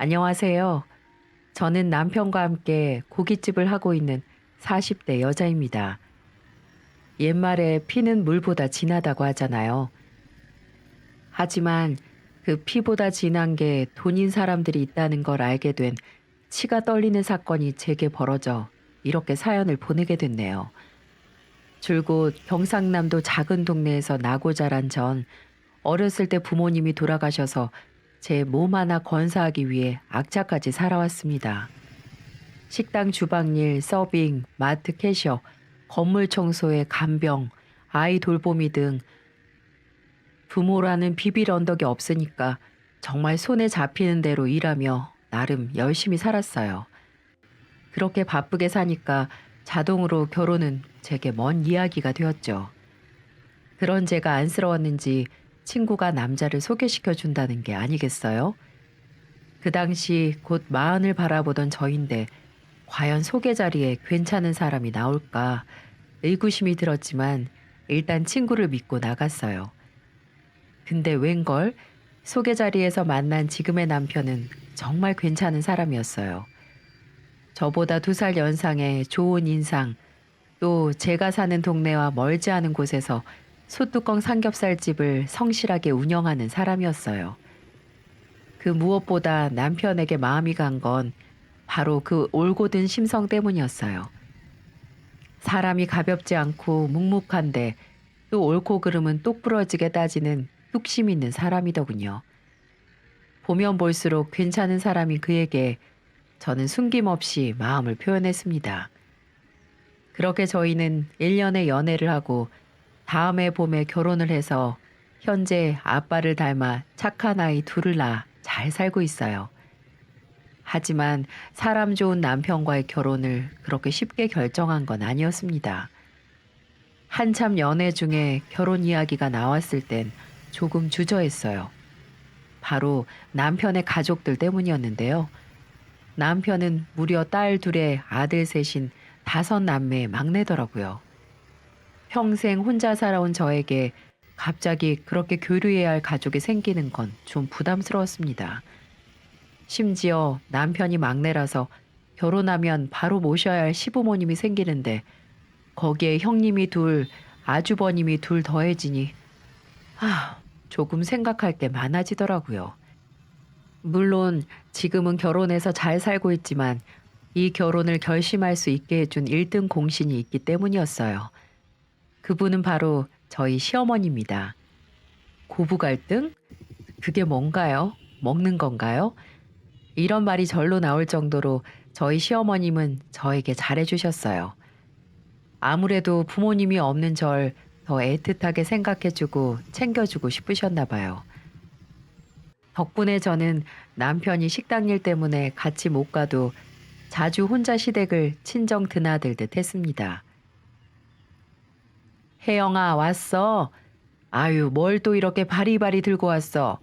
안녕하세요. 저는 남편과 함께 고깃집을 하고 있는 40대 여자입니다. 옛말에 피는 물보다 진하다고 하잖아요. 하지만 그 피보다 진한 게 돈인 사람들이 있다는 걸 알게 된 치가 떨리는 사건이 제게 벌어져 이렇게 사연을 보내게 됐네요. 줄곧 경상남도 작은 동네에서 나고 자란 전 어렸을 때 부모님이 돌아가셔서 제 몸 하나 건사하기 위해 악착같이 살아왔습니다. 식당 주방일, 서빙, 마트 캐셔, 건물 청소에 간병, 아이 돌보미 등 부모라는 비빌 언덕이 없으니까 정말 손에 잡히는 대로 일하며 나름 열심히 살았어요. 그렇게 바쁘게 사니까 자동으로 결혼은 제게 먼 이야기가 되었죠. 그런 제가 안쓰러웠는지 친구가 남자를 소개시켜 준다는 게 아니겠어요? 그 당시 곧 마흔을 바라보던 저인데 과연 소개 자리에 괜찮은 사람이 나올까 의구심이 들었지만 일단 친구를 믿고 나갔어요. 근데 웬걸 소개 자리에서 만난 지금의 남편은 정말 괜찮은 사람이었어요. 저보다 2살 연상의 좋은 인상, 또 제가 사는 동네와 멀지 않은 곳에서 소뚜껑 삼겹살집을 성실하게 운영하는 사람이었어요. 그 무엇보다 남편에게 마음이 간 건 바로 그 올곧은 심성 때문이었어요. 사람이 가볍지 않고 묵묵한데 또 옳고 그름은 똑부러지게 따지는 뚝심 있는 사람이더군요. 보면 볼수록 괜찮은 사람인 그에게 저는 숨김없이 마음을 표현했습니다. 그렇게 저희는 1년의 연애를 하고 다음해 봄에 결혼을 해서 현재 아빠를 닮아 착한 아이 둘을 낳아 잘 살고 있어요. 하지만 사람 좋은 남편과의 결혼을 그렇게 쉽게 결정한 건 아니었습니다. 한참 연애 중에 결혼 이야기가 나왔을 땐 조금 주저했어요. 바로 남편의 가족들 때문이었는데요. 남편은 무려 딸 둘에 아들 셋인 5남매의 막내더라고요. 평생 혼자 살아온 저에게 갑자기 그렇게 교류해야 할 가족이 생기는 건 좀 부담스러웠습니다. 심지어 남편이 막내라서 결혼하면 바로 모셔야 할 시부모님이 생기는데 거기에 형님이 둘, 아주버님이 둘 더해지니 조금 생각할 게 많아지더라고요. 물론 지금은 결혼해서 잘 살고 있지만 이 결혼을 결심할 수 있게 해준 1등 공신이 있기 때문이었어요. 그분은 바로 저희 시어머니입니다. 고부 갈등? 그게 뭔가요? 먹는 건가요? 이런 말이 절로 나올 정도로 저희 시어머님은 저에게 잘해주셨어요. 아무래도 부모님이 없는 절 더 애틋하게 생각해주고 챙겨주고 싶으셨나 봐요. 덕분에 저는 남편이 식당 일 때문에 같이 못 가도 자주 혼자 시댁을 친정 드나들듯 했습니다. 혜영아, 왔어? 아유, 뭘 또 이렇게 바리바리 들고 왔어?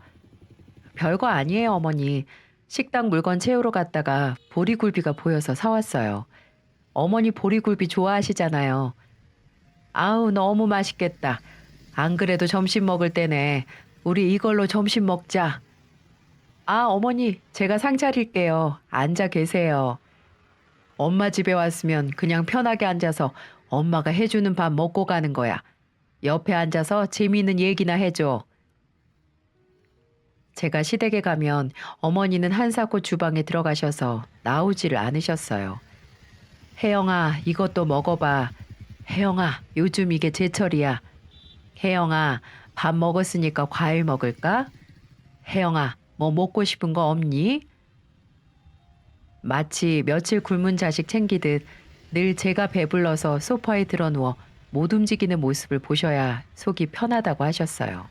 별거 아니에요, 어머니. 식당 물건 채우러 갔다가 보리굴비가 보여서 사왔어요. 어머니 보리굴비 좋아하시잖아요. 아우, 너무 맛있겠다. 안 그래도 점심 먹을 때네. 우리 이걸로 점심 먹자. 아, 어머니, 제가 상 차릴게요. 앉아 계세요. 엄마 집에 왔으면 그냥 편하게 앉아서 엄마가 해주는 밥 먹고 가는 거야. 옆에 앉아서 재미있는 얘기나 해줘. 제가 시댁에 가면 어머니는 한사코 주방에 들어가셔서 나오지를 않으셨어요. 혜영아, 이것도 먹어봐. 혜영아, 요즘 이게 제철이야. 혜영아, 밥 먹었으니까 과일 먹을까? 혜영아, 뭐 먹고 싶은 거 없니? 마치 며칠 굶은 자식 챙기듯 늘 제가 배불러서 소파에 드러누워 못 움직이는 모습을 보셔야 속이 편하다고 하셨어요.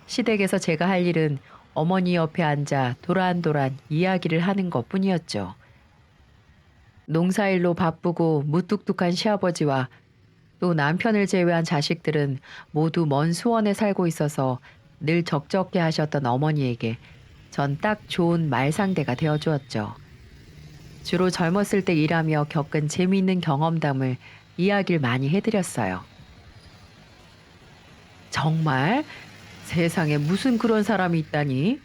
시댁에서 제가 할 일은 어머니 옆에 앉아 도란도란 이야기를 하는 것 뿐이었죠. 농사일로 바쁘고 무뚝뚝한 시아버지와 또 남편을 제외한 자식들은 모두 먼 수원에 살고 있어서 늘 적적해 하셨던 어머니에게 전 딱 좋은 말상대가 되어주었죠. 주로 젊었을 때 일하며 겪은 재미있는 경험담을 이야기를 많이 해드렸어요. 정말? 세상에 무슨 그런 사람이 있다니?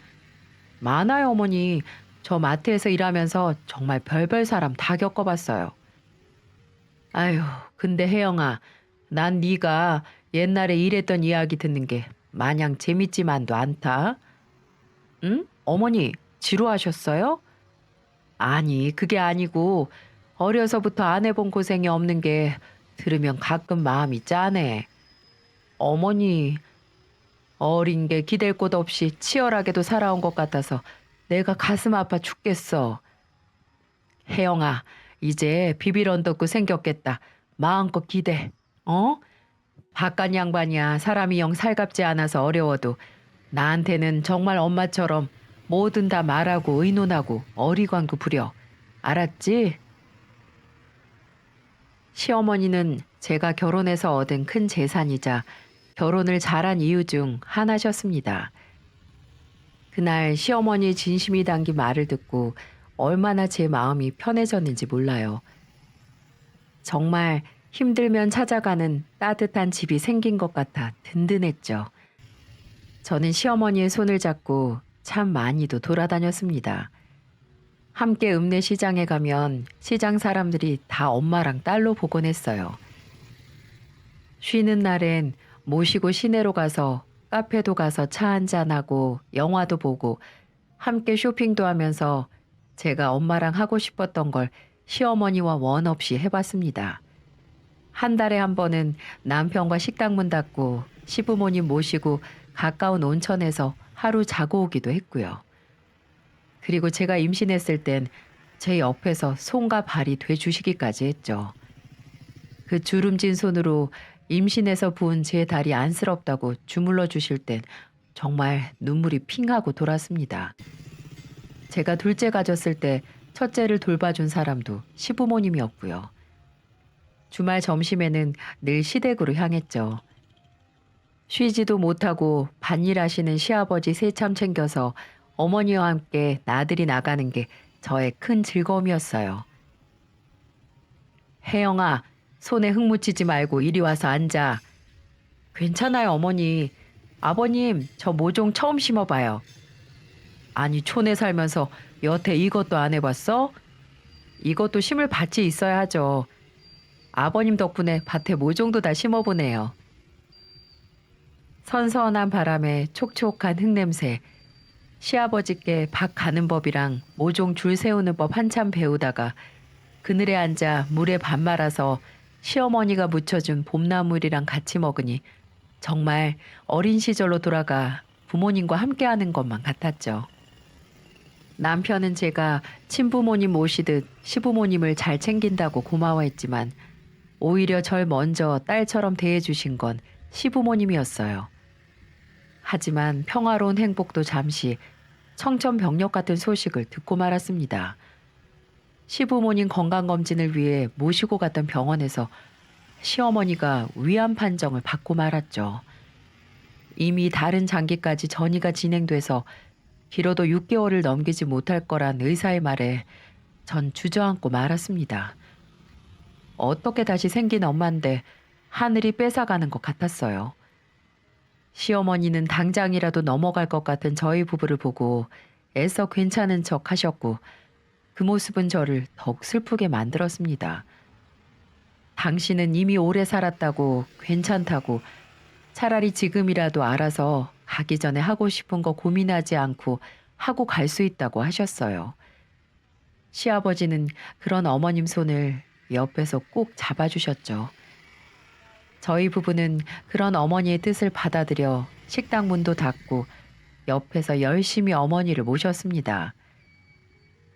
많아요, 어머니. 저 마트에서 일하면서 정말 별별 사람 다 겪어봤어요. 아휴, 근데 혜영아, 난 네가 옛날에 일했던 이야기 듣는 게 마냥 재밌지만도 않다. 응? 어머니, 지루하셨어요? 아니, 그게 아니고 어려서부터 안 해본 고생이 없는 게 들으면 가끔 마음이 짠해. 어머니, 어린 게 기댈 곳 없이 치열하게도 살아온 것 같아서 내가 가슴 아파 죽겠어. 혜영아, 이제 비빌 언덕구 생겼겠다. 마음껏 기대. 어? 바깥 양반이야. 사람이 영 살갑지 않아서 어려워도 나한테는 정말 엄마처럼 뭐든 다 말하고 의논하고 어리광도 부려. 알았지? 시어머니는 제가 결혼해서 얻은 큰 재산이자 결혼을 잘한 이유 중 하나셨습니다. 그날 시어머니 진심이 담긴 말을 듣고 얼마나 제 마음이 편해졌는지 몰라요. 정말 힘들면 찾아가는 따뜻한 집이 생긴 것 같아 든든했죠. 저는 시어머니의 손을 잡고 참 많이도 돌아다녔습니다. 함께 읍내 시장에 가면 시장 사람들이 다 엄마랑 딸로 보곤 했어요. 쉬는 날엔 모시고 시내로 가서 카페도 가서 차 한잔하고 영화도 보고 함께 쇼핑도 하면서 제가 엄마랑 하고 싶었던 걸 시어머니와 원 없이 해봤습니다. 한 달에 한 번은 남편과 식당 문 닫고 시부모님 모시고 가까운 온천에서 하루 자고 오기도 했고요. 그리고 제가 임신했을 땐 제 옆에서 손과 발이 돼주시기까지 했죠. 그 주름진 손으로 임신해서 부은 제 다리 안쓰럽다고 주물러 주실 땐 정말 눈물이 핑하고 돌았습니다. 제가 둘째 가졌을 때 첫째를 돌봐준 사람도 시부모님이었고요. 주말 점심에는 늘 시댁으로 향했죠. 쉬지도 못하고 밭일 하시는 시아버지 새참 챙겨서 어머니와 함께 나들이 나가는 게 저의 큰 즐거움이었어요. 혜영아, 손에 흙 묻히지 말고 이리 와서 앉아. 괜찮아요, 어머니. 아버님, 저 모종 처음 심어봐요. 아니, 촌에 살면서 여태 이것도 안 해봤어? 이것도 심을 밭이 있어야 하죠. 아버님 덕분에 밭에 모종도 다 심어보네요. 선선한 바람에 촉촉한 흙냄새, 시아버지께 밭 가는 법이랑 모종 줄 세우는 법 한참 배우다가 그늘에 앉아 물에 밥 말아서 시어머니가 묻혀준 봄나물이랑 같이 먹으니 정말 어린 시절로 돌아가 부모님과 함께하는 것만 같았죠. 남편은 제가 친부모님 모시듯 시부모님을 잘 챙긴다고 고마워했지만 오히려 절 먼저 딸처럼 대해주신 건 시부모님이었어요. 하지만 평화로운 행복도 잠시 청천벽력 같은 소식을 듣고 말았습니다. 시부모님 건강검진을 위해 모시고 갔던 병원에서 시어머니가 위암 판정을 받고 말았죠. 이미 다른 장기까지 전이가 진행돼서 길어도 6개월을 넘기지 못할 거란 의사의 말에 전 주저앉고 말았습니다. 어떻게 다시 생긴 엄마인데 하늘이 뺏어가는 것 같았어요. 시어머니는 당장이라도 넘어갈 것 같은 저희 부부를 보고 애써 괜찮은 척 하셨고 그 모습은 저를 더욱 슬프게 만들었습니다. 당신은 이미 오래 살았다고 괜찮다고 차라리 지금이라도 알아서 가기 전에 하고 싶은 거 고민하지 않고 하고 갈 수 있다고 하셨어요. 시아버지는 그런 어머님 손을 옆에서 꼭 잡아주셨죠. 저희 부부는 그런 어머니의 뜻을 받아들여 식당 문도 닫고 옆에서 열심히 어머니를 모셨습니다.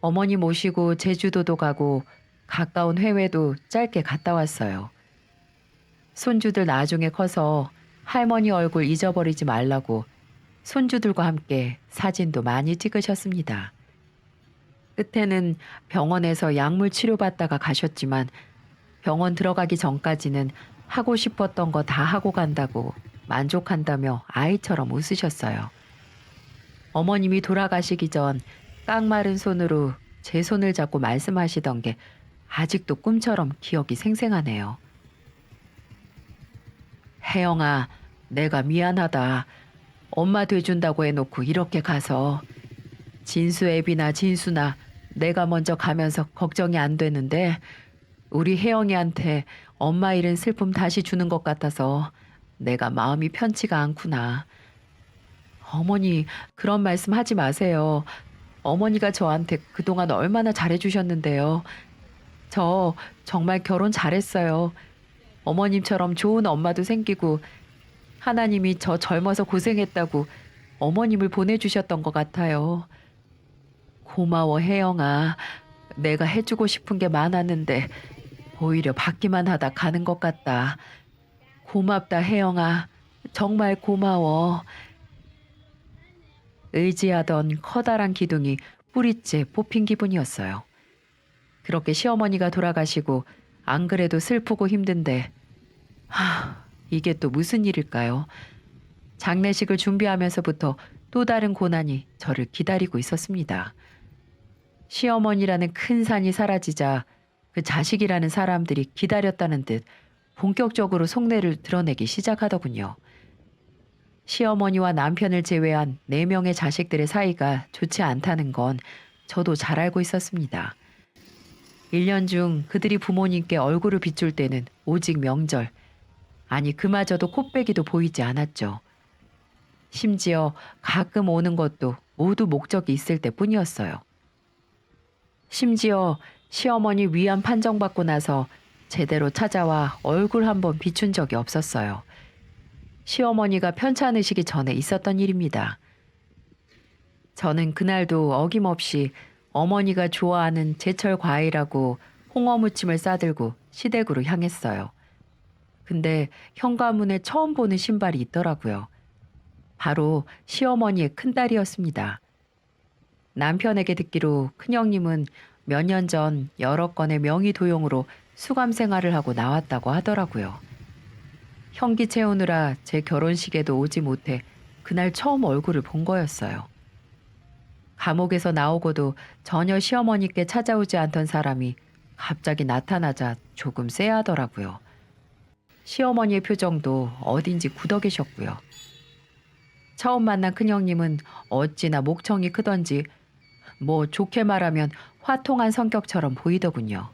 어머니 모시고 제주도도 가고 가까운 해외도 짧게 갔다 왔어요. 손주들 나중에 커서 할머니 얼굴 잊어버리지 말라고 손주들과 함께 사진도 많이 찍으셨습니다. 끝에는 병원에서 약물 치료받다가 가셨지만 병원 들어가기 전까지는 하고 싶었던 거 다 하고 간다고 만족한다며 아이처럼 웃으셨어요. 어머님이 돌아가시기 전 깡마른 손으로 제 손을 잡고 말씀하시던 게 아직도 꿈처럼 기억이 생생하네요. 혜영아, 내가 미안하다. 엄마 돼준다고 해놓고 이렇게 가서 진수 애비나 진수나 내가 먼저 가면서 걱정이 안 되는데 우리 혜영이한테 엄마 잃은 슬픔 다시 주는 것 같아서 내가 마음이 편치가 않구나. 어머니, 그런 말씀 하지 마세요. 어머니가 저한테 그동안 얼마나 잘해주셨는데요. 저 정말 결혼 잘했어요. 어머님처럼 좋은 엄마도 생기고 하나님이 저 젊어서 고생했다고 어머님을 보내주셨던 것 같아요. 고마워, 혜영아. 내가 해주고 싶은 게 많았는데 오히려 받기만 하다 가는 것 같다. 고맙다, 혜영아. 정말 고마워. 의지하던 커다란 기둥이 뿌리째 뽑힌 기분이었어요. 그렇게 시어머니가 돌아가시고 안 그래도 슬프고 힘든데 이게 또 무슨 일일까요? 장례식을 준비하면서부터 또 다른 고난이 저를 기다리고 있었습니다. 시어머니라는 큰 산이 사라지자 그 자식이라는 사람들이 기다렸다는 듯 본격적으로 속내를 드러내기 시작하더군요. 시어머니와 남편을 제외한 4명의 자식들의 사이가 좋지 않다는 건 저도 잘 알고 있었습니다. 1년 중 그들이 부모님께 얼굴을 비출 때는 오직 명절, 아니 그마저도 코빼기도 보이지 않았죠. 심지어 가끔 오는 것도 모두 목적이 있을 때뿐이었어요. 심지어 시어머니 위암 판정받고 나서 제대로 찾아와 얼굴 한번 비춘 적이 없었어요. 시어머니가 편찮으시기 전에 있었던 일입니다. 저는 그날도 어김없이 어머니가 좋아하는 제철 과일하고 홍어무침을 싸들고 시댁으로 향했어요. 근데 현관문에 처음 보는 신발이 있더라고요. 바로 시어머니의 큰딸이었습니다. 남편에게 듣기로 큰형님은 몇 년 전 여러 건의 명의 도용으로 수감 생활을 하고 나왔다고 하더라고요. 형기 채우느라 제 결혼식에도 오지 못해 그날 처음 얼굴을 본 거였어요. 감옥에서 나오고도 전혀 시어머니께 찾아오지 않던 사람이 갑자기 나타나자 조금 쎄하더라고요. 시어머니의 표정도 어딘지 굳어 계셨고요. 처음 만난 큰형님은 어찌나 목청이 크던지 뭐 좋게 말하면 화통한 성격처럼 보이더군요.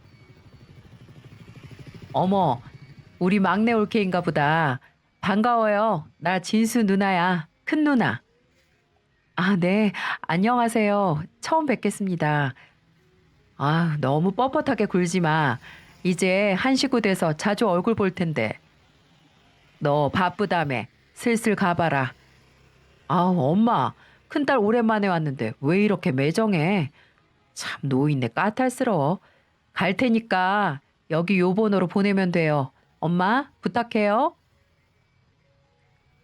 어머, 우리 막내 올케인가 보다. 반가워요. 나 진수 누나야. 큰 누나. 아, 네. 안녕하세요. 처음 뵙겠습니다. 아, 너무 뻣뻣하게 굴지 마. 이제 한 식구 돼서 자주 얼굴 볼 텐데. 너 바쁘다며. 슬슬 가봐라. 아, 엄마. 큰딸 오랜만에 왔는데 왜 이렇게 매정해? 참 노인네 까탈스러워. 갈 테니까 여기 요 번호로 보내면 돼요. 엄마, 부탁해요.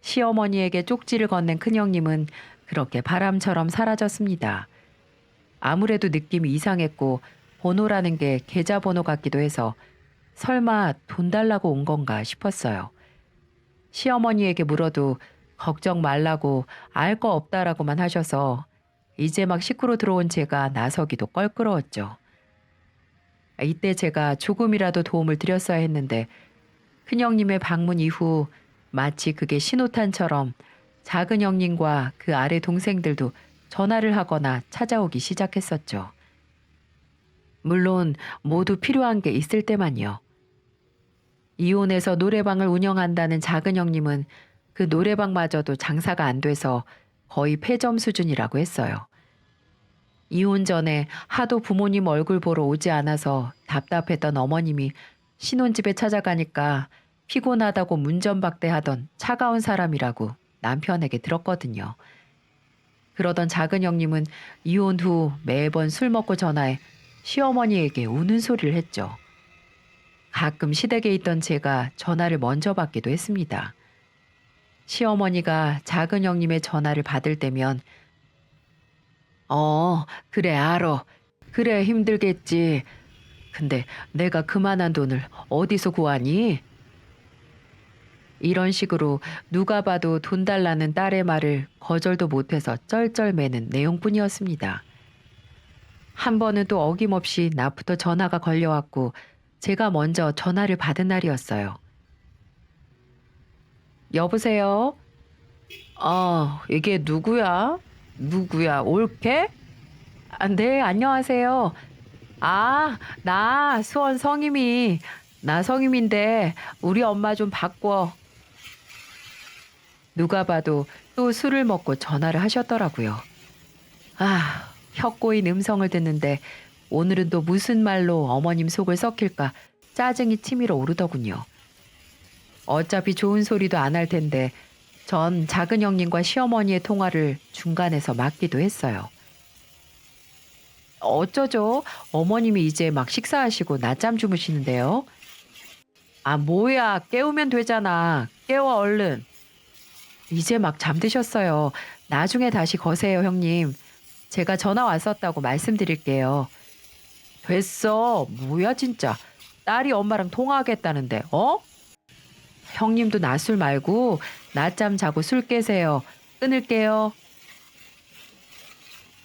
시어머니에게 쪽지를 건넨 큰형님은 그렇게 바람처럼 사라졌습니다. 아무래도 느낌이 이상했고 번호라는 게 계좌번호 같기도 해서 설마 돈 달라고 온 건가 싶었어요. 시어머니에게 물어도 걱정 말라고 알 거 없다라고만 하셔서 이제 막 식구로 들어온 제가 나서기도 껄끄러웠죠. 이때 제가 조금이라도 도움을 드렸어야 했는데 큰형님의 방문 이후 마치 그게 신호탄처럼 작은 형님과 그 아래 동생들도 전화를 하거나 찾아오기 시작했었죠. 물론 모두 필요한 게 있을 때만요. 이혼해서 노래방을 운영한다는 작은 형님은 그 노래방마저도 장사가 안 돼서 거의 폐점 수준이라고 했어요. 이혼 전에 하도 부모님 얼굴 보러 오지 않아서 답답했던 어머님이 신혼집에 찾아가니까 피곤하다고 문전박대하던 차가운 사람이라고 남편에게 들었거든요. 그러던 작은 형님은 이혼 후 매번 술 먹고 전화해 시어머니에게 우는 소리를 했죠. 가끔 시댁에 있던 제가 전화를 먼저 받기도 했습니다. 시어머니가 작은 형님의 전화를 받을 때면 그래 알어. 그래 힘들겠지. 근데 내가 그만한 돈을 어디서 구하니? 이런 식으로 누가 봐도 돈 달라는 딸의 말을 거절도 못해서 쩔쩔매는 내용뿐이었습니다. 한 번은 또 어김없이 나부터 전화가 걸려왔고 제가 먼저 전화를 받은 날이었어요. 여보세요? 이게 누구야? 누구야? 올케? 아, 네, 안녕하세요. 아, 나 수원 성임이, 나 성임인데 우리 엄마 좀 바꿔. 누가 봐도 또 술을 먹고 전화를 하셨더라고요. 아, 혀 꼬인 음성을 듣는데 오늘은 또 무슨 말로 어머님 속을 썩힐까 짜증이 치밀어 오르더군요. 어차피 좋은 소리도 안 할 텐데 전 작은 형님과 시어머니의 통화를 중간에서 막기도 했어요. 어쩌죠? 어머님이 이제 막 식사하시고 낮잠 주무시는데요. 아, 뭐야. 깨우면 되잖아. 깨워, 얼른. 이제 막 잠드셨어요. 나중에 다시 거세요, 형님. 제가 전화 왔었다고 말씀드릴게요. 됐어. 뭐야, 진짜. 딸이 엄마랑 통화하겠다는데, 어? 형님도 낮술 말고 낮잠 자고 술 깨세요. 끊을게요.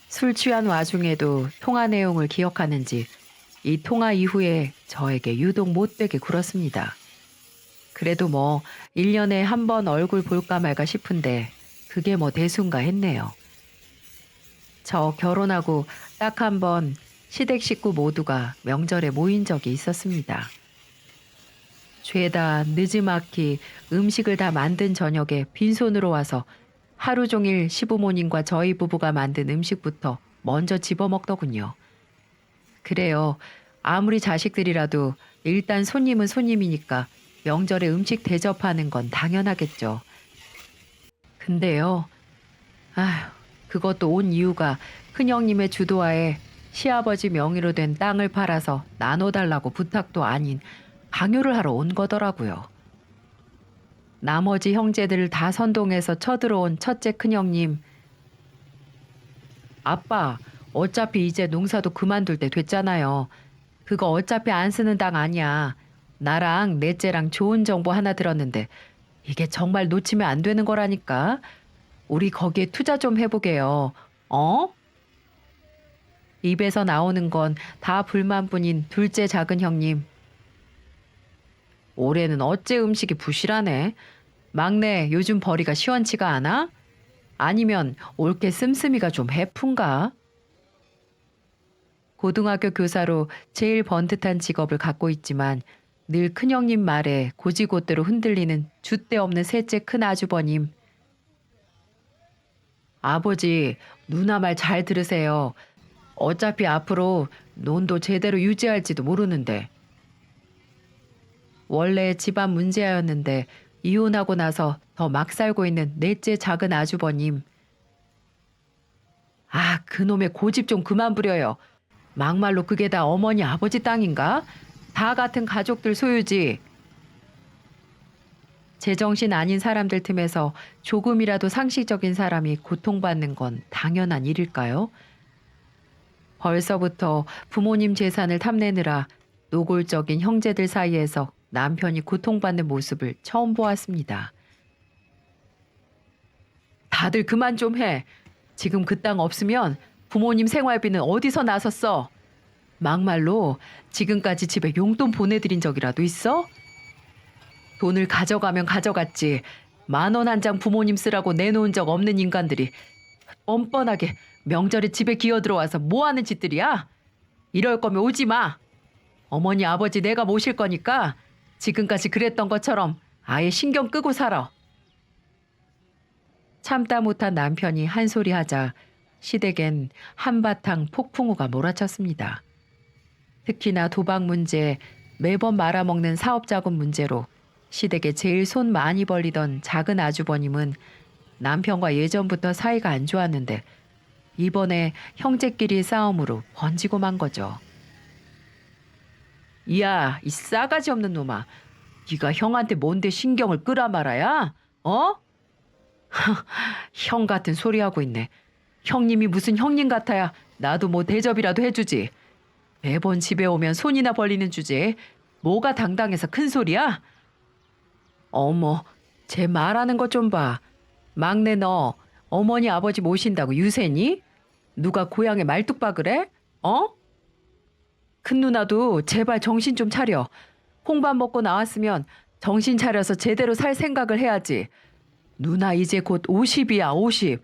술 취한 와중에도 통화 내용을 기억하는지 이 통화 이후에 저에게 유독 못되게 굴었습니다. 그래도 뭐 1년에 한 번 얼굴 볼까 말까 싶은데 그게 뭐 대수인가 했네요. 저 결혼하고 딱 한 번 시댁 식구 모두가 명절에 모인 적이 있었습니다. 죄다 느지막이 음식을 다 만든 저녁에 빈손으로 와서 하루 종일 시부모님과 저희 부부가 만든 음식부터 먼저 집어먹더군요. 그래요. 아무리 자식들이라도 일단 손님은 손님이니까 명절에 음식 대접하는 건 당연하겠죠. 근데요. 아휴, 그것도 온 이유가 큰형님의 주도하에 시아버지 명의로 된 땅을 팔아서 나눠달라고 부탁도 아닌 강요를 하러 온 거더라고요. 나머지 형제들을 다 선동해서 쳐들어온 첫째 큰형님. 아빠, 어차피 이제 농사도 그만둘 때 됐잖아요. 그거 어차피 안 쓰는 땅 아니야. 나랑 넷째랑 좋은 정보 하나 들었는데 이게 정말 놓치면 안 되는 거라니까. 우리 거기에 투자 좀 해보게요. 어? 입에서 나오는 건 다 불만뿐인 둘째 작은 형님. 올해는 어째 음식이 부실하네. 막내 요즘 벌이가 시원치가 않아? 아니면 올게 씀씀이가 좀 해픈가? 고등학교 교사로 제일 번듯한 직업을 갖고 있지만 늘 큰형님 말에 고지곳대로 흔들리는 줏대 없는 셋째 큰 아주버님. 아버지, 누나 말 잘 들으세요. 어차피 앞으로 논도 제대로 유지할지도 모르는데. 원래 집안 문제였는데 이혼하고 나서 더 막 살고 있는 넷째 작은 아주버님. 아, 그놈의 고집 좀 그만 부려요. 막말로 그게 다 어머니 아버지 땅인가? 다 같은 가족들 소유지. 제정신 아닌 사람들 틈에서 조금이라도 상식적인 사람이 고통받는 건 당연한 일일까요? 벌써부터 부모님 재산을 탐내느라 노골적인 형제들 사이에서 남편이 고통받는 모습을 처음 보았습니다. 다들 그만 좀 해. 지금 그 땅 없으면 부모님 생활비는 어디서 나섰어? 막말로 지금까지 집에 용돈 보내드린 적이라도 있어? 돈을 가져가면 가져갔지. 10,000원 한 장 부모님 쓰라고 내놓은 적 없는 인간들이 뻔뻔하게 명절에 집에 기어들어와서 뭐하는 짓들이야? 이럴 거면 오지 마. 어머니 아버지 내가 모실 거니까 지금까지 그랬던 것처럼 아예 신경 끄고 살아. 참다 못한 남편이 한 소리 하자 시댁엔 한바탕 폭풍우가 몰아쳤습니다. 특히나 도박 문제, 매번 말아먹는 사업자금 문제로 시댁에 제일 손 많이 벌리던 작은 아주버님은 남편과 예전부터 사이가 안 좋았는데 이번에 형제끼리 싸움으로 번지고 만 거죠. 이야, 이 싸가지 없는 놈아. 네가 형한테 뭔데 신경을 끄라 말아야? 어? 형 같은 소리 하고 있네. 형님이 무슨 형님 같아야 나도 뭐 대접이라도 해주지. 매번 집에 오면 손이나 벌리는 주제에 뭐가 당당해서 큰 소리야? 어머, 쟤 말하는 것 좀 봐. 막내 너 어머니 아버지 모신다고 유세니? 누가 고향에 말뚝박을 해? 어? 큰 누나도 제발 정신 좀 차려. 홍밥 먹고 나왔으면 정신 차려서 제대로 살 생각을 해야지. 누나 이제 곧 50이야, 50.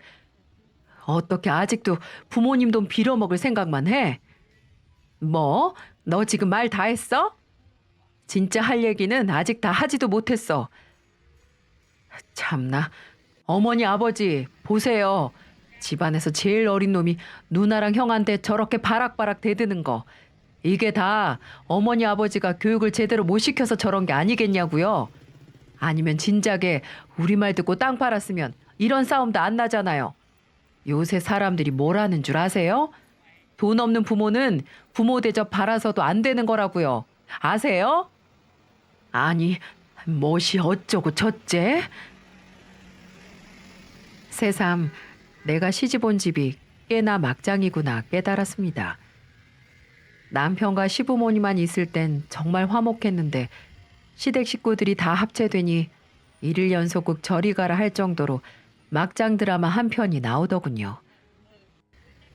어떻게 아직도 부모님 돈 빌어먹을 생각만 해? 뭐? 너 지금 말 다 했어? 진짜 할 얘기는 아직 다 하지도 못했어. 참나. 어머니 아버지 보세요. 집안에서 제일 어린 놈이 누나랑 형한테 저렇게 바락바락 대드는 거. 이게 다 어머니 아버지가 교육을 제대로 못 시켜서 저런 게 아니겠냐고요. 아니면 진작에 우리 말 듣고 땅 팔았으면 이런 싸움도 안 나잖아요. 요새 사람들이 뭐라는 줄 아세요? 돈 없는 부모는 부모 대접 받아서도 안 되는 거라고요. 아세요? 아니, 멋이 어쩌고 저째? 새삼 내가 시집 온 집이 꽤나 막장이구나 깨달았습니다. 남편과 시부모님만 있을 땐 정말 화목했는데 시댁 식구들이 다 합체되니 일일 연속극 저리 가라 할 정도로 막장 드라마 한 편이 나오더군요.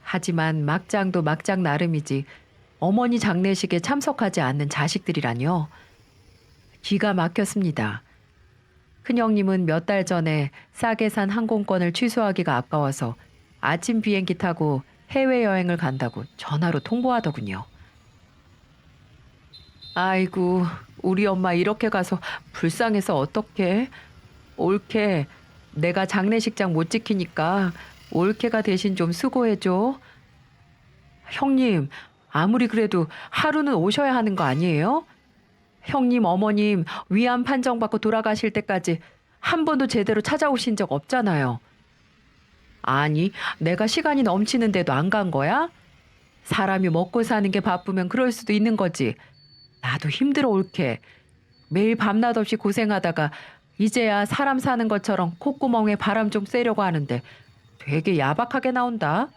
하지만 막장도 막장 나름이지 어머니 장례식에 참석하지 않는 자식들이라뇨. 기가 막혔습니다. 큰형님은 몇 달 전에 싸게 산 항공권을 취소하기가 아까워서 아침 비행기 타고 해외여행을 간다고 전화로 통보하더군요. 아이고, 우리 엄마 이렇게 가서 불쌍해서 어떡해. 올케, 내가 장례식장 못 지키니까 올케가 대신 좀 수고해줘. 형님, 아무리 그래도 하루는 오셔야 하는 거 아니에요? 형님, 어머님 위암 판정받고 돌아가실 때까지 한 번도 제대로 찾아오신 적 없잖아요. 아니, 내가 시간이 넘치는데도 안 간 거야? 사람이 먹고 사는 게 바쁘면 그럴 수도 있는 거지. 나도 힘들어 올케. 매일 밤낮 없이 고생하다가 이제야 사람 사는 것처럼 콧구멍에 바람 좀 쐬려고 하는데 되게 야박하게 나온다.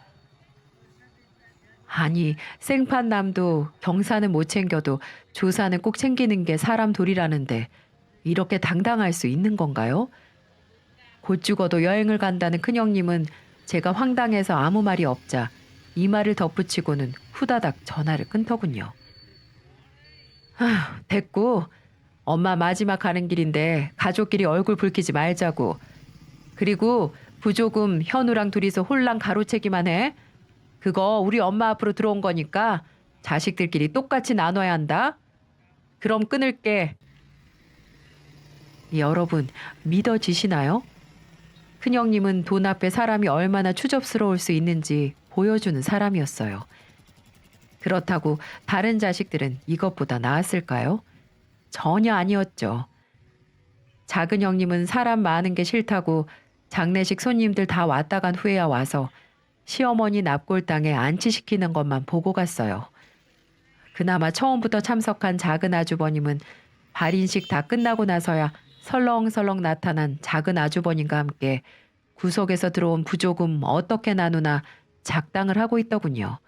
아니, 생판남도 경사는 못 챙겨도 조사는 꼭 챙기는 게 사람 도리라는데 이렇게 당당할 수 있는 건가요? 곧 죽어도 여행을 간다는 큰형님은 제가 황당해서 아무 말이 없자 이 말을 덧붙이고는 후다닥 전화를 끊더군요. 됐고, 엄마 마지막 가는 길인데 가족끼리 얼굴 붉히지 말자고. 그리고 부조금 현우랑 둘이서 홀랑 가로채기만 해. 그거 우리 엄마 앞으로 들어온 거니까 자식들끼리 똑같이 나눠야 한다. 그럼 끊을게. 여러분, 믿어지시나요? 큰형님은 돈 앞에 사람이 얼마나 추접스러울 수 있는지 보여주는 사람이었어요. 그렇다고 다른 자식들은 이것보다 나았을까요? 전혀 아니었죠. 작은 형님은 사람 많은 게 싫다고 장례식 손님들 다 왔다 간 후에야 와서 시어머니 납골당에 안치시키는 것만 보고 갔어요. 그나마 처음부터 참석한 작은 아주버님은 발인식 다 끝나고 나서야 설렁설렁 나타난 작은 아주버님과 함께 구석에서 들어온 부조금 어떻게 나누나 작당을 하고 있더군요.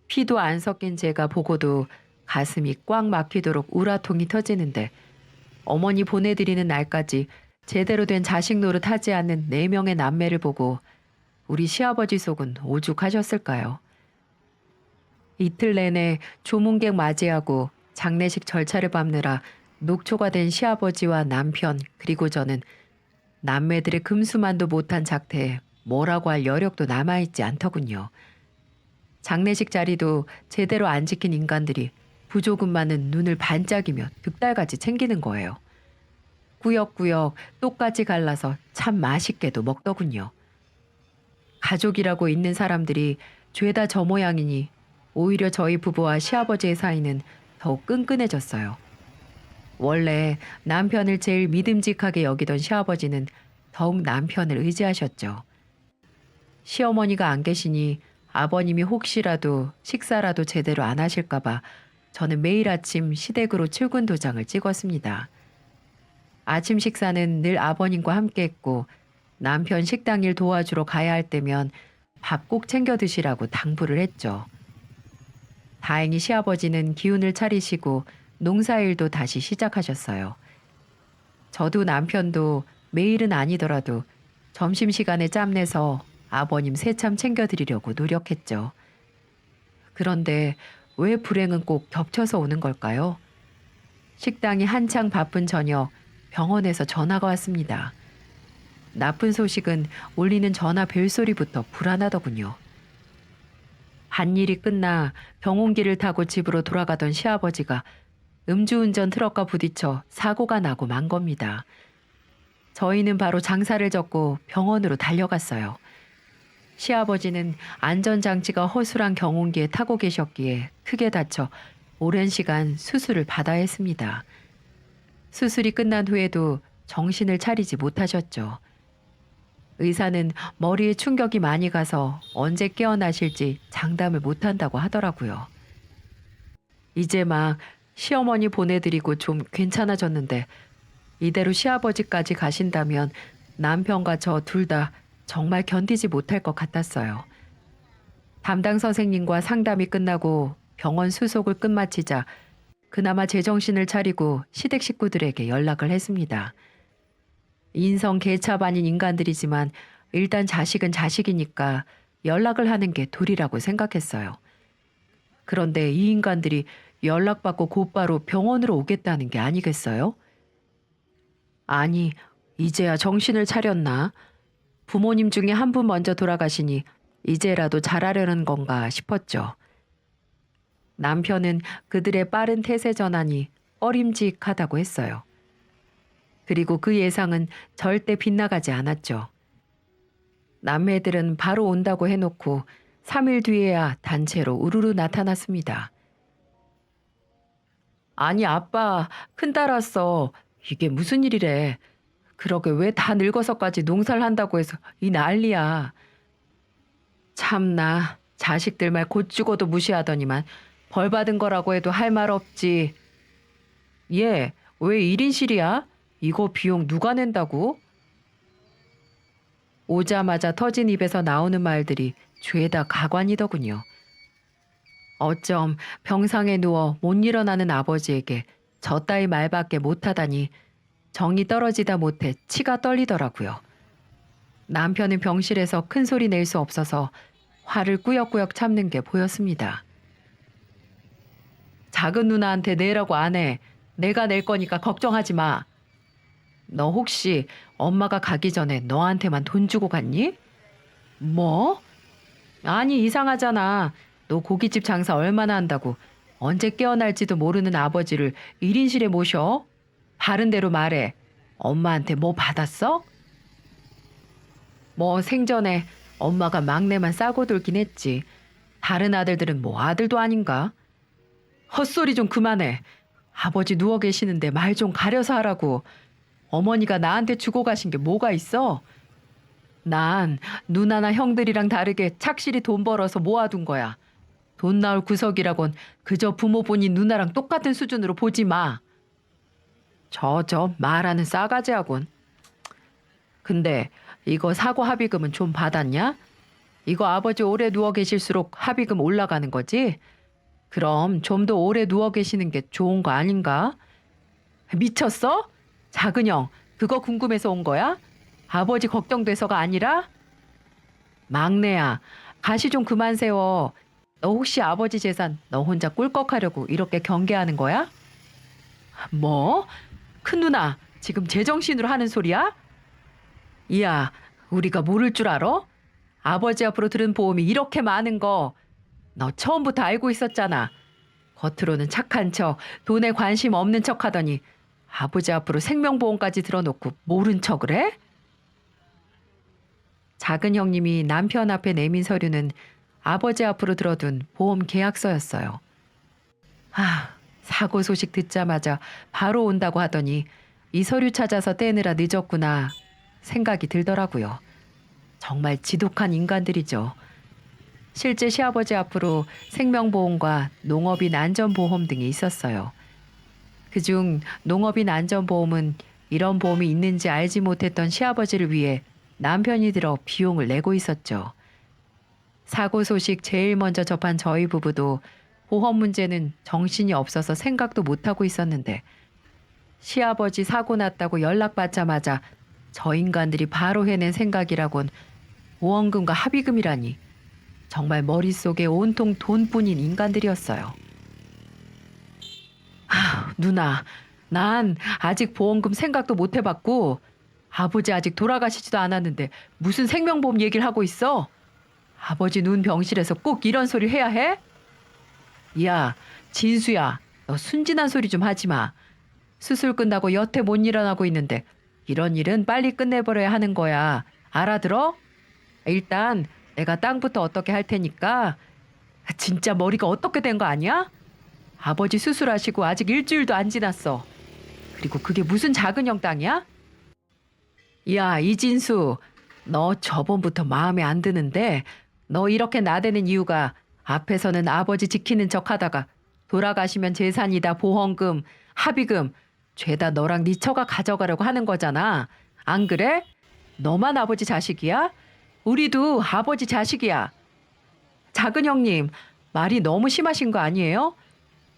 피도 안 섞인 제가 보고도 가슴이 꽉 막히도록 우라통이 터지는데 어머니 보내드리는 날까지 제대로 된 자식 노릇 하지 않는 4명의 남매를 보고 우리 시아버지 속은 오죽하셨을까요? 이틀 내내 조문객 맞이하고 장례식 절차를 밟느라 녹초가 된 시아버지와 남편 그리고 저는 남매들의 금수만도 못한 작태에 뭐라고 할 여력도 남아있지 않더군요. 장례식 자리도 제대로 안 지킨 인간들이 부조금만은 눈을 반짝이며 득달같이 챙기는 거예요. 꾸역꾸역 똑같이 갈라서 참 맛있게도 먹더군요. 가족이라고 있는 사람들이 죄다 저 모양이니 오히려 저희 부부와 시아버지의 사이는 더욱 끈끈해졌어요. 원래 남편을 제일 믿음직하게 여기던 시아버지는 더욱 남편을 의지하셨죠. 시어머니가 안 계시니 아버님이 혹시라도 식사라도 제대로 안 하실까봐 저는 매일 아침 시댁으로 출근 도장을 찍었습니다. 아침 식사는 늘 아버님과 함께 했고 남편 식당 일 도와주러 가야 할 때면 밥 꼭 챙겨 드시라고 당부를 했죠. 다행히 시아버지는 기운을 차리시고 농사일도 다시 시작하셨어요. 저도 남편도 매일은 아니더라도 점심시간에 짬내서 아버님 새참 챙겨드리려고 노력했죠. 그런데 왜 불행은 꼭 겹쳐서 오는 걸까요? 식당이 한창 바쁜 저녁 병원에서 전화가 왔습니다. 나쁜 소식은 울리는 전화 벨소리부터 불안하더군요. 밭일이 끝나 병원기를 타고 집으로 돌아가던 시아버지가 음주운전 트럭과 부딪혀 사고가 나고 만 겁니다. 저희는 바로 장사를 접고 병원으로 달려갔어요. 시아버지는 안전장치가 허술한 경운기에 타고 계셨기에 크게 다쳐 오랜 시간 수술을 받아야 했습니다. 수술이 끝난 후에도 정신을 차리지 못하셨죠. 의사는 머리에 충격이 많이 가서 언제 깨어나실지 장담을 못한다고 하더라고요. 이제 막 시어머니 보내드리고 좀 괜찮아졌는데 이대로 시아버지까지 가신다면 남편과 저 둘 다 정말 견디지 못할 것 같았어요. 담당 선생님과 상담이 끝나고 병원 수속을 끝마치자 그나마 제정신을 차리고 시댁 식구들에게 연락을 했습니다. 인성 개차반인 인간들이지만 일단 자식은 자식이니까 연락을 하는 게 도리라고 생각했어요. 그런데 이 인간들이 연락받고 곧바로 병원으로 오겠다는 게 아니겠어요? 아니, 이제야 정신을 차렸나? 부모님 중에 한 분 먼저 돌아가시니 이제라도 잘하려는 건가 싶었죠. 남편은 그들의 빠른 태세 전환이 꺼림직하다고 했어요. 그리고 그 예상은 절대 빗나가지 않았죠. 남매들은 바로 온다고 해놓고 3일 뒤에야 단체로 우르르 나타났습니다. 아니 아빠, 큰딸 왔어. 이게 무슨 일이래. 그러게 왜 다 늙어서까지 농사를 한다고 해서 이 난리야. 참나, 자식들 말 곧 죽어도 무시하더니만 벌 받은 거라고 해도 할 말 없지. 얘, 왜 1인실이야? 이거 비용 누가 낸다고? 오자마자 터진 입에서 나오는 말들이 죄다 가관이더군요. 어쩜 병상에 누워 못 일어나는 아버지에게 저 따위 말밖에 못하다니 정이 떨어지다 못해 치가 떨리더라고요. 남편은 병실에서 큰 소리 낼 수 없어서 화를 꾸역꾸역 참는 게 보였습니다. 작은 누나한테 내라고 안 해. 내가 낼 거니까 걱정하지 마. 너 혹시 엄마가 가기 전에 너한테만 돈 주고 갔니? 뭐? 아니 이상하잖아. 너 고깃집 장사 얼마나 한다고 언제 깨어날지도 모르는 아버지를 1인실에 모셔? 바른 대로 말해. 엄마한테 뭐 받았어? 뭐 생전에 엄마가 막내만 싸고 돌긴 했지. 다른 아들들은 뭐 아들도 아닌가? 헛소리 좀 그만해. 아버지 누워 계시는데 말 좀 가려서 하라고. 어머니가 나한테 주고 가신 게 뭐가 있어? 난 누나나 형들이랑 다르게 착실히 돈 벌어서 모아둔 거야. 돈 나올 구석이라곤 그저 부모 본인 누나랑 똑같은 수준으로 보지 마. 저 말하는 싸가지하군. 근데 이거 사고 합의금은 좀 받았냐? 이거 아버지 오래 누워 계실수록 합의금 올라가는 거지? 그럼 좀 더 오래 누워 계시는 게 좋은 거 아닌가? 미쳤어? 작은 형, 그거 궁금해서 온 거야? 아버지 걱정돼서가 아니라? 막내야, 가시 좀 그만 세워. 너 혹시 아버지 재산 너 혼자 꿀꺽하려고 이렇게 경계하는 거야? 뭐? 큰 누나, 지금 제정신으로 하는 소리야? 이야, 우리가 모를 줄 알아? 아버지 앞으로 들은 보험이 이렇게 많은 거 너 처음부터 알고 있었잖아. 겉으로는 착한 척, 돈에 관심 없는 척 하더니 아버지 앞으로 생명보험까지 들어놓고 모른 척을 해? 작은 형님이 남편 앞에 내민 서류는 아버지 앞으로 들어둔 보험 계약서였어요. 사고 소식 듣자마자 바로 온다고 하더니 이 서류 찾아서 떼느라 늦었구나 생각이 들더라고요. 정말 지독한 인간들이죠. 실제 시아버지 앞으로 생명보험과 농업인 안전보험 등이 있었어요. 그중 농업인 안전보험은 이런 보험이 있는지 알지 못했던 시아버지를 위해 남편이 들어 비용을 내고 있었죠. 사고 소식 제일 먼저 접한 저희 부부도 보험 문제는 정신이 없어서 생각도 못하고 있었는데 시아버지 사고 났다고 연락받자마자 저 인간들이 바로 해낸 생각이라곤 보험금과 합의금이라니 정말 머릿속에 온통 돈뿐인 인간들이었어요. 누나, 난 아직 보험금 생각도 못 해봤고 아버지 아직 돌아가시지도 않았는데 무슨 생명보험 얘기를 하고 있어? 아버지 눈 병실에서 꼭 이런 소리 해야 해? 야, 진수야, 너 순진한 소리 좀 하지 마. 수술 끝나고 여태 못 일어나고 있는데 이런 일은 빨리 끝내버려야 하는 거야. 알아들어? 일단 내가 땅부터 어떻게 할 테니까. 진짜 머리가 어떻게 된 거 아니야? 아버지 수술하시고 아직 일주일도 안 지났어. 그리고 그게 무슨 작은형 땅이야? 야, 이진수, 너 저번부터 마음에 안 드는데 너 이렇게 나대는 이유가 앞에서는 아버지 지키는 척 하다가 돌아가시면 재산이다 보험금, 합의금 죄다 너랑 네 처가 가져가려고 하는 거잖아. 안 그래? 너만 아버지 자식이야? 우리도 아버지 자식이야. 작은 형님, 말이 너무 심하신 거 아니에요?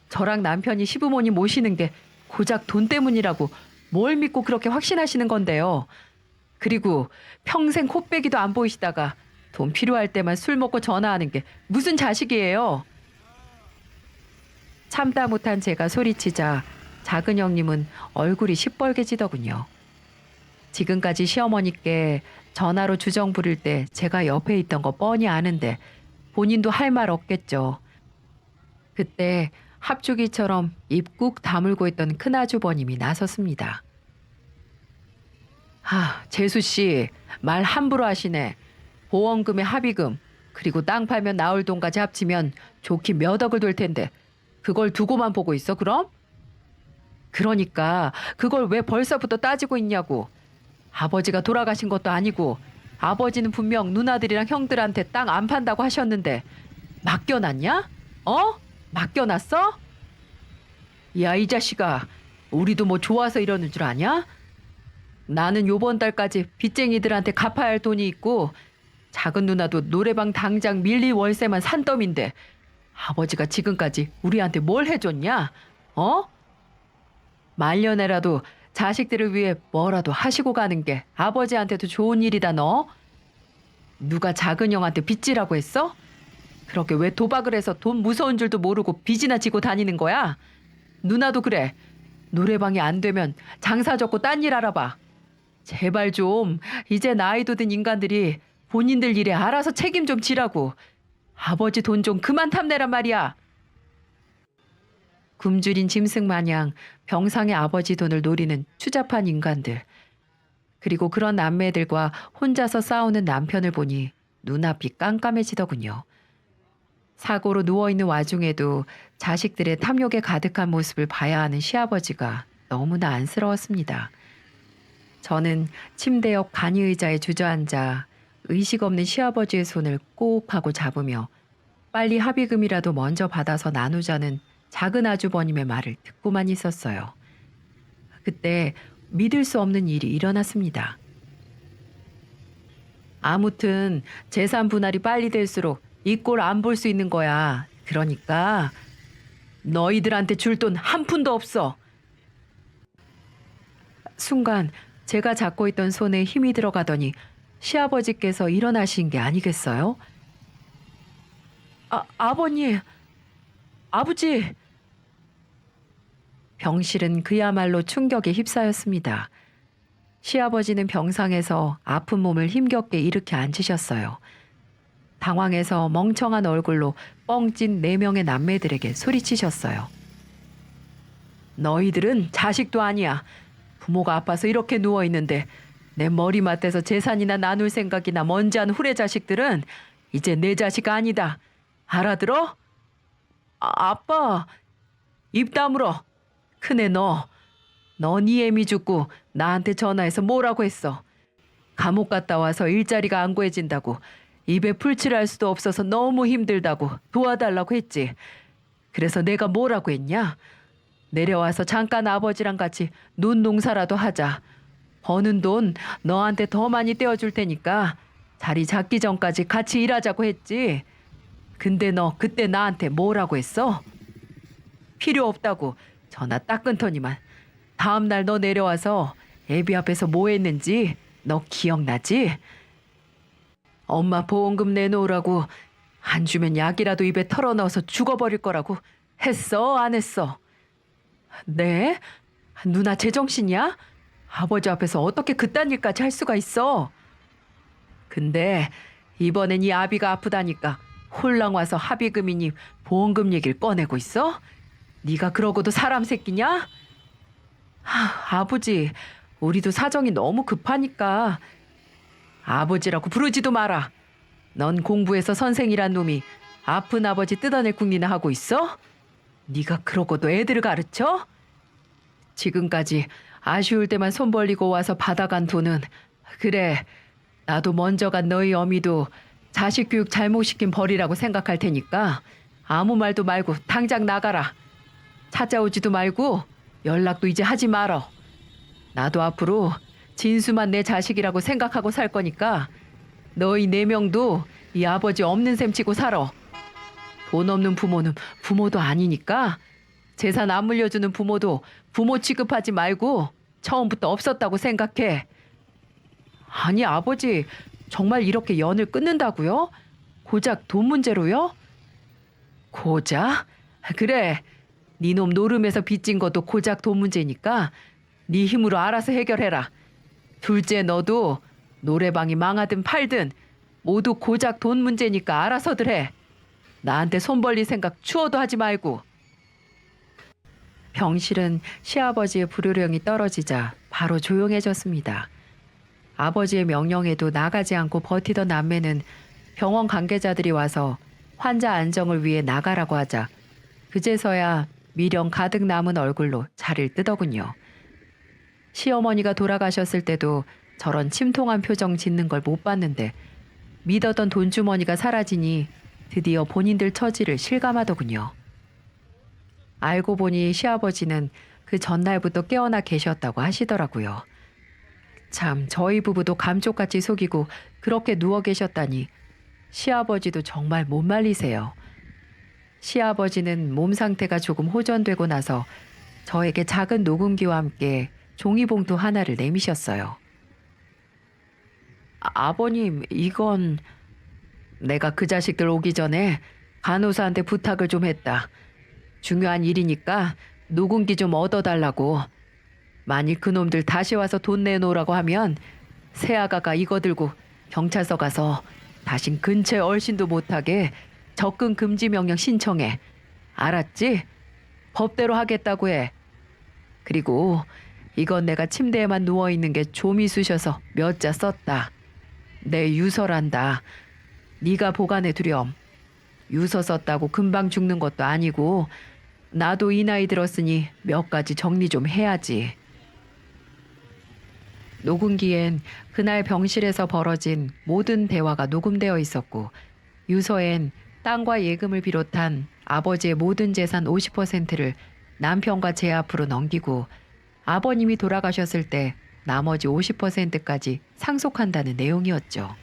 저랑 남편이 시부모님 모시는 게 고작 돈 때문이라고 뭘 믿고 그렇게 확신하시는 건데요. 그리고 평생 코빼기도 안 보이시다가 돈 필요할 때만 술 먹고 전화하는 게 무슨 자식이에요? 참다 못한 제가 소리치자 작은 형님은 얼굴이 시뻘개지더군요. 지금까지 시어머니께 전화로 주정 부릴 때 제가 옆에 있던 거 뻔히 아는데 본인도 할 말 없겠죠. 그때 합주기처럼 입 꾹 다물고 있던 큰아주버님이 나섰습니다. 재수 씨, 말 함부로 하시네. 보험금에 합의금, 그리고 땅 팔면 나올 돈까지 합치면 좋긴 몇 억을 될 텐데 그걸 두고만 보고 있어, 그럼? 그러니까 그걸 왜 벌써부터 따지고 있냐고. 아버지가 돌아가신 것도 아니고 아버지는 분명 누나들이랑 형들한테 땅 안 판다고 하셨는데 맡겨놨냐? 어? 맡겨놨어? 야, 이 자식아, 우리도 뭐 좋아서 이러는 줄 아냐? 나는 요번 달까지 빚쟁이들한테 갚아야 할 돈이 있고 작은 누나도 노래방 당장 밀린 월세만 산더미인데 아버지가 지금까지 우리한테 뭘 해줬냐? 어? 말년에라도 자식들을 위해 뭐라도 하시고 가는 게 아버지한테도 좋은 일이다 너. 누가 작은 형한테 빚지라고 했어? 그렇게 왜 도박을 해서 돈 무서운 줄도 모르고 빚이나 지고 다니는 거야? 누나도 그래. 노래방이 안 되면 장사 접고 딴 일 알아봐. 제발 좀 이제 나이도 든 인간들이 본인들 일에 알아서 책임 좀 지라고. 아버지 돈 좀 그만 탐내란 말이야. 굶주린 짐승 마냥 병상의 아버지 돈을 노리는 추잡한 인간들. 그리고 그런 남매들과 혼자서 싸우는 남편을 보니 눈앞이 깜깜해지더군요. 사고로 누워있는 와중에도 자식들의 탐욕에 가득한 모습을 봐야 하는 시아버지가 너무나 안쓰러웠습니다. 저는 침대 옆 간이의자에 주저앉아 의식 없는 시아버지의 손을 꼭 하고 잡으며 빨리 합의금이라도 먼저 받아서 나누자는 작은 아주버님의 말을 듣고만 있었어요. 그때 믿을 수 없는 일이 일어났습니다. 아무튼 재산 분할이 빨리 될수록 이 꼴 안 볼 수 있는 거야. 그러니까 너희들한테 줄 돈 한 푼도 없어. 순간 제가 잡고 있던 손에 힘이 들어가더니 시아버지께서 일어나신 게 아니겠어요? 아버님, 아버지. 병실은 그야말로 충격에 휩싸였습니다. 시아버지는 병상에서 아픈 몸을 힘겹게 일으켜 앉으셨어요. 당황해서 멍청한 얼굴로 뻥찐 4명의 남매들에게 소리치셨어요. 너희들은 자식도 아니야. 부모가 아파서 이렇게 누워있는데 내 머리맡에서 재산이나 나눌 생각이나 먼지한 후레 자식들은 이제 내 자식 아니다. 알아들어? 아빠, 입 다물어. 큰애 너 네 애미 죽고 나한테 전화해서 뭐라고 했어? 감옥 갔다 와서 일자리가 안 구해진다고 입에 풀칠할 수도 없어서 너무 힘들다고 도와달라고 했지. 그래서 내가 뭐라고 했냐? 내려와서 잠깐 아버지랑 같이 논 농사라도 하자. 버는 돈 너한테 더 많이 떼어줄 테니까 자리 잡기 전까지 같이 일하자고 했지. 근데 너 그때 나한테 뭐라고 했어? 필요 없다고 전화 딱 끊더니만. 다음날 너 내려와서 애비 앞에서 뭐 했는지 너 기억나지? 엄마 보험금 내놓으라고 안 주면 약이라도 입에 털어넣어서 죽어버릴 거라고 했어 안 했어? 네? 누나 제정신이야? 아버지 앞에서 어떻게 그딴 일까지 할 수가 있어? 근데 이번엔 이 아비가 아프다니까 홀랑 와서 합의금이니 보험금 얘기를 꺼내고 있어? 네가 그러고도 사람 새끼냐? 아버지, 우리도 사정이 너무 급하니까 아버지라고 부르지도 마라. 넌 공부해서 선생이란 놈이 아픈 아버지 뜯어낼 궁리나 하고 있어? 네가 그러고도 애들을 가르쳐? 지금까지 아쉬울 때만 손 벌리고 와서 받아간 돈은 그래, 나도 먼저 간 너희 어미도 자식 교육 잘못시킨 벌이라고 생각할 테니까 아무 말도 말고 당장 나가라. 찾아오지도 말고 연락도 이제 하지 말어. 나도 앞으로 진수만 내 자식이라고 생각하고 살 거니까 너희 네 명도 이 아버지 없는 셈 치고 살아. 돈 없는 부모는 부모도 아니니까 재산 안 물려주는 부모도 부모 취급하지 말고 처음부터 없었다고 생각해. 아니 아버지, 정말 이렇게 연을 끊는다고요? 고작 돈 문제로요? 고작? 그래, 니놈 노름에서 빚진 것도 고작 돈 문제니까 네 힘으로 알아서 해결해라. 둘째 너도 노래방이 망하든 팔든 모두 고작 돈 문제니까 알아서들 해. 나한테 손 벌릴 생각 추워도 하지 말고. 병실은 시아버지의 불효령이 떨어지자 바로 조용해졌습니다. 아버지의 명령에도 나가지 않고 버티던 남매는 병원 관계자들이 와서 환자 안정을 위해 나가라고 하자 그제서야 미련 가득 남은 얼굴로 자리를 뜨더군요. 시어머니가 돌아가셨을 때도 저런 침통한 표정 짓는 걸 못 봤는데 믿었던 돈주머니가 사라지니 드디어 본인들 처지를 실감하더군요. 알고 보니 시아버지는 그 전날부터 깨어나 계셨다고 하시더라고요. 참, 저희 부부도 감쪽같이 속이고 그렇게 누워 계셨다니 시아버지도 정말 못 말리세요. 시아버지는 몸 상태가 조금 호전되고 나서 저에게 작은 녹음기와 함께 종이봉투 하나를 내미셨어요. 아버님, 이건 내가 그 자식들 오기 전에 간호사한테 부탁을 좀 했다. 중요한 일이니까 녹음기 좀 얻어달라고. 만일 그놈들 다시 와서 돈 내놓으라고 하면 새아가가 이거 들고 경찰서 가서 다신 근처에 얼씬도 못하게 접근 금지 명령 신청해. 알았지? 법대로 하겠다고 해. 그리고 이건 내가 침대에만 누워있는 게 좀이 쑤셔서 몇 자 썼다. 내 유서란다. 네가 보관해 두렴. 유서 썼다고 금방 죽는 것도 아니고 나도 이 나이 들었으니 몇 가지 정리 좀 해야지. 녹음기엔 그날 병실에서 벌어진 모든 대화가 녹음되어 있었고 유서엔 땅과 예금을 비롯한 아버지의 모든 재산 50%를 남편과 제 앞으로 넘기고 아버님이 돌아가셨을 때 나머지 50%까지 상속한다는 내용이었죠.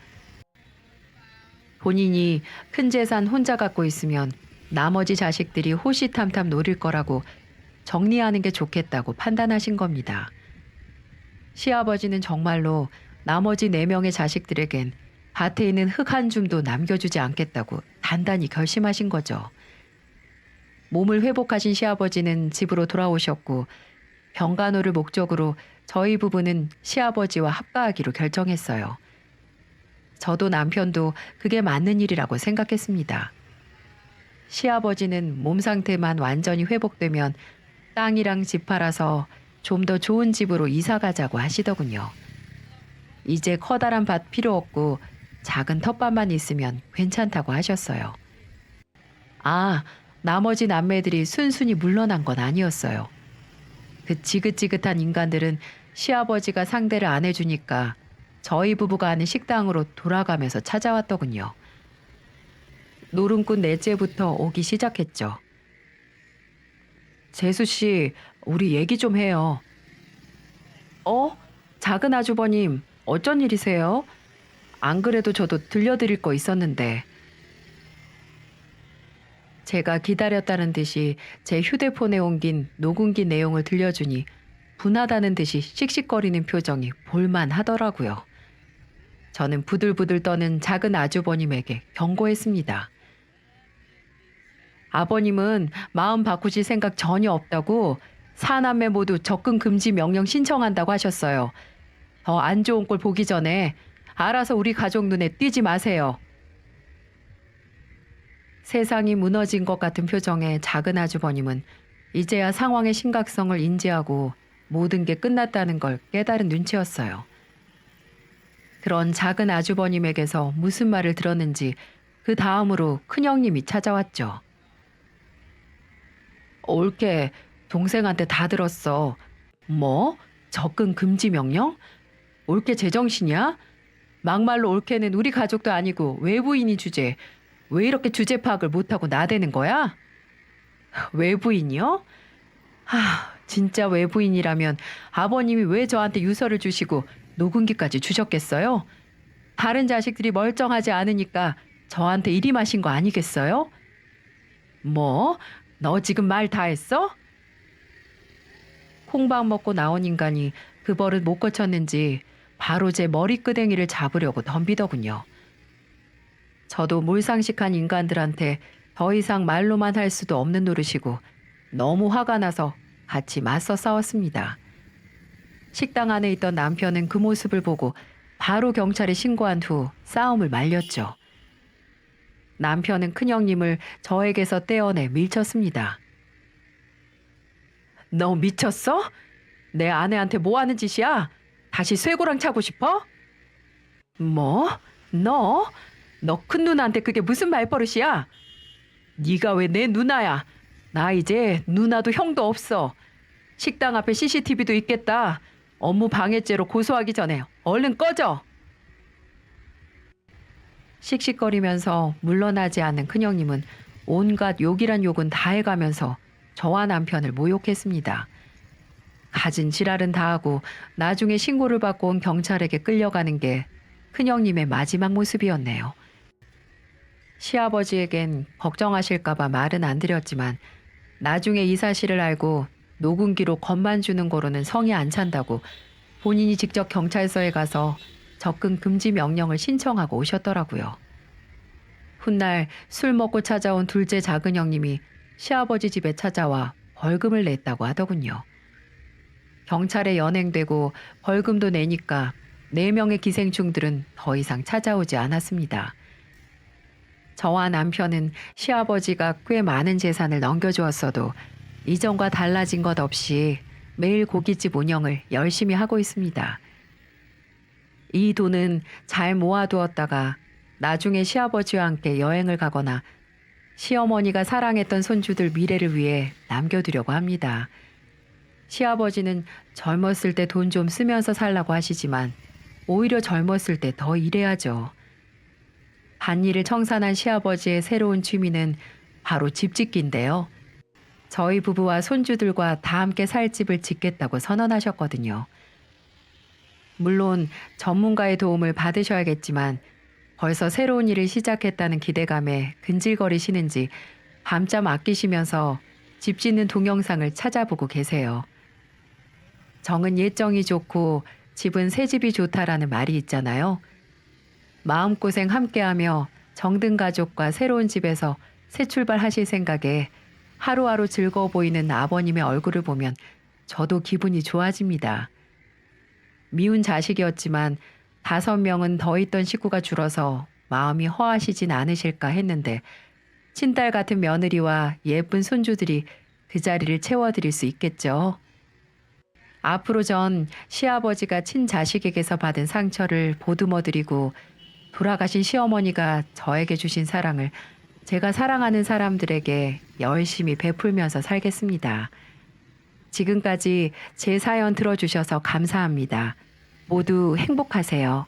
본인이 큰 재산 혼자 갖고 있으면 나머지 자식들이 호시탐탐 노릴 거라고 정리하는 게 좋겠다고 판단하신 겁니다. 시아버지는 정말로 나머지 4명의 자식들에겐 밭에 있는 흙 한 줌도 남겨주지 않겠다고 단단히 결심하신 거죠. 몸을 회복하신 시아버지는 집으로 돌아오셨고 병간호를 목적으로 저희 부부는 시아버지와 합가하기로 결정했어요. 저도 남편도 그게 맞는 일이라고 생각했습니다. 시아버지는 몸 상태만 완전히 회복되면 땅이랑 집 팔아서 좀 더 좋은 집으로 이사 가자고 하시더군요. 이제 커다란 밭 필요 없고 작은 텃밭만 있으면 괜찮다고 하셨어요. 아, 나머지 남매들이 순순히 물러난 건 아니었어요. 그 지긋지긋한 인간들은 시아버지가 상대를 안 해주니까 저희 부부가 하는 식당으로 돌아가면서 찾아왔더군요. 노름꾼 넷째부터 오기 시작했죠. 재수 씨, 우리 얘기 좀 해요. 작은 아주버님, 어쩐 일이세요? 안 그래도 저도 들려드릴 거 있었는데. 제가 기다렸다는 듯이 제 휴대폰에 옮긴 녹음기 내용을 들려주니 분하다는 듯이 씩씩거리는 표정이 볼만하더라고요. 저는 부들부들 떠는 작은 아주버님에게 경고했습니다. 아버님은 마음 바꾸실 생각 전혀 없다고 사남매 모두 접근 금지 명령 신청한다고 하셨어요. 더 안 좋은 꼴 보기 전에 알아서 우리 가족 눈에 띄지 마세요. 세상이 무너진 것 같은 표정의 작은 아주버님은 이제야 상황의 심각성을 인지하고 모든 게 끝났다는 걸 깨달은 눈치였어요. 그런 작은 아주버님에게서 무슨 말을 들었는지 그 다음으로 큰형님이 찾아왔죠. 올케, 동생한테 다 들었어. 뭐? 접근 금지 명령? 올케 제정신이야? 막말로 올케는 우리 가족도 아니고 외부인이 주제. 왜 이렇게 주제 파악을 못하고 나대는 거야? 외부인이요? 진짜 외부인이라면 아버님이 왜 저한테 유서를 주시고 녹음기까지 주셨겠어요? 다른 자식들이 멀쩡하지 않으니까 저한테 일임하신 거 아니겠어요? 뭐? 너 지금 말 다 했어? 콩밥 먹고 나온 인간이 그 버릇 못 고쳤는지 바로 제 머리끄댕이를 잡으려고 덤비더군요. 저도 몰상식한 인간들한테 더 이상 말로만 할 수도 없는 노릇이고 너무 화가 나서 같이 맞서 싸웠습니다. 식당 안에 있던 남편은 그 모습을 보고 바로 경찰에 신고한 후 싸움을 말렸죠. 남편은 큰형님을 저에게서 떼어내 밀쳤습니다. 너 미쳤어? 내 아내한테 뭐 하는 짓이야? 다시 쇠고랑 차고 싶어? 뭐? 너 큰 누나한테 그게 무슨 말버릇이야? 네가 왜 내 누나야? 나 이제 누나도 형도 없어. 식당 앞에 CCTV도 있겠다. 업무 방해죄로 고소하기 전에 얼른 꺼져. 씩씩거리면서 물러나지 않는 큰형님은 온갖 욕이란 욕은 다 해가면서 저와 남편을 모욕했습니다. 가진 지랄은 다 하고 나중에 신고를 받고 온 경찰에게 끌려가는 게 큰형님의 마지막 모습이었네요. 시아버지에겐 걱정하실까봐 말은 안 드렸지만 나중에 이 사실을 알고 녹음기로 겁만 주는 거로는 성이 안 찬다고 본인이 직접 경찰서에 가서 접근 금지 명령을 신청하고 오셨더라고요. 훗날 술 먹고 찾아온 둘째 작은 형님이 시아버지 집에 찾아와 벌금을 냈다고 하더군요. 경찰에 연행되고 벌금도 내니까 4명의 기생충들은 더 이상 찾아오지 않았습니다. 저와 남편은 시아버지가 꽤 많은 재산을 넘겨주었어도 이전과 달라진 것 없이 매일 고깃집 운영을 열심히 하고 있습니다. 이 돈은 잘 모아두었다가 나중에 시아버지와 함께 여행을 가거나 시어머니가 사랑했던 손주들 미래를 위해 남겨두려고 합니다. 시아버지는 젊었을 때 돈 좀 쓰면서 살라고 하시지만 오히려 젊었을 때 더 일해야죠. 밭일을 청산한 시아버지의 새로운 취미는 바로 집짓기인데요. 저희 부부와 손주들과 다 함께 살 집을 짓겠다고 선언하셨거든요. 물론 전문가의 도움을 받으셔야겠지만 벌써 새로운 일을 시작했다는 기대감에 근질거리시는지 밤잠 아끼시면서 집 짓는 동영상을 찾아보고 계세요. 정은 예정이 좋고 집은 새 집이 좋다라는 말이 있잖아요. 마음고생 함께하며 정든 가족과 새로운 집에서 새 출발하실 생각에 하루하루 즐거워 보이는 아버님의 얼굴을 보면 저도 기분이 좋아집니다. 미운 자식이었지만 5명은 더 있던 식구가 줄어서 마음이 허하시진 않으실까 했는데 친딸 같은 며느리와 예쁜 손주들이 그 자리를 채워드릴 수 있겠죠. 앞으로 전 시아버지가 친자식에게서 받은 상처를 보듬어드리고 돌아가신 시어머니가 저에게 주신 사랑을 제가 사랑하는 사람들에게 열심히 베풀면서 살겠습니다. 지금까지 제 사연 들어주셔서 감사합니다. 모두 행복하세요.